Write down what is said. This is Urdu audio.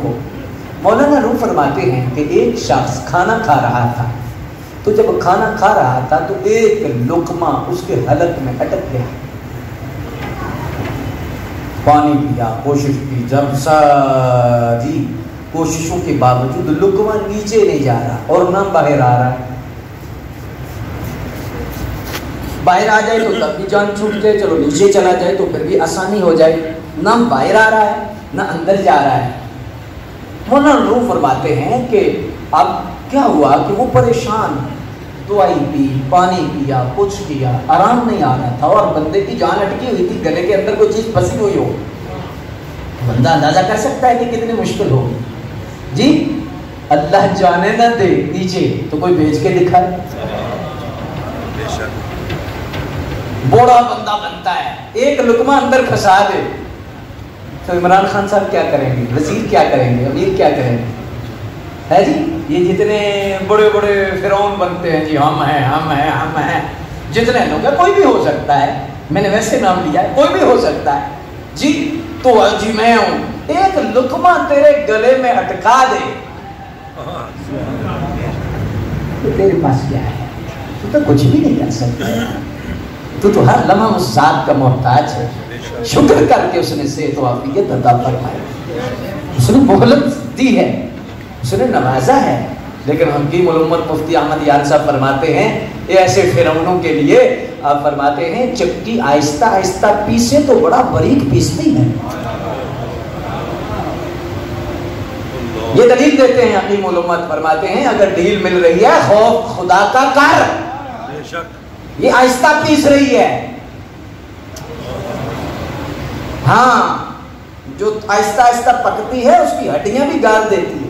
دیکھو مولانا روم فرماتے ہیں کہ ایک شخص کھانا کھا رہا تھا، تو جب کھانا کھا رہا تھا تو ایک لقمہ اس کے حلق میں اٹک گیا، پانی پیا، کوشش کی، جب ساری کوششوں کے باوجود لقمہ نیچے نہیں جا رہا اور نہ باہر آ رہا ہے۔ باہر آ جائے تو تب بھی جان چھوٹ جائے، چلو نیچے چلا جائے تو پھر بھی آسانی ہو جائے، نہ باہر آ رہا ہے نہ اندر جا رہا ہے۔ مولانا روم فرماتے ہیں کہ اب کیا ہوا کہ وہ پریشان، دوائی پی، پانی پیا، کچھ کیا، آرام نہیں آ رہا تھا اور بندے کی جان اٹکی ہوئی تھی، گلے کے اندر کوئی چیز پھنسی ہوئی ہو، بندہ اندازہ کر سکتا ہے کہ کتنی مشکل ہوگی۔ جی اللہ جانے نہ دے نیچے تو کوئی بھیج کے دکھائے، بوڑھا بندہ بنتا ہے، ایک لقمہ اندر پھنسا دے تو عمران خان صاحب کیا کریں گے، وزیر کیا کریں گے، امیر کیا کریں گے، ہے جی؟ یہ جتنے بڑے بڑے فرعون بنتے ہیں جی، ہم ہیں ہم ہیں ہم ہیں، جتنے لوگ ہیں، کوئی بھی ہو سکتا ہے، میں نے ویسے نام لیا ہے، کوئی بھی ہو سکتا ہے جی، تو جی میں ہوں، ایک لقمہ تیرے گلے میں اٹکا دے تو تیرے پاس کیا ہے؟ تو کچھ بھی نہیں کر سکتا، تو ہر لمحہ اس ذات کا محتاج ہے۔ شکر کر کے اس نے صحت و عافیت عطا فرمائی، اس نے مہلت دی ہے، اس نے نوازا ہے، لیکن حکیم الامت مفتی احمد یار صاحب فرماتے ہیں یہ ایسے فرعونوں کے لیے آپ فرماتے ہیں چکی آہستہ آہستہ پیسے تو بڑا باریک پیستی ہے۔ یہ دلیل دیتے ہیں حکیم الامت، فرماتے ہیں اگر ڈھیل مل رہی ہے خوف خدا کا کر، یہ آہستہ پیس رہی ہے، ہاں جو آہستہ آہستہ پکتی ہے اس کی ہڈیاں بھی گال دیتی ہے،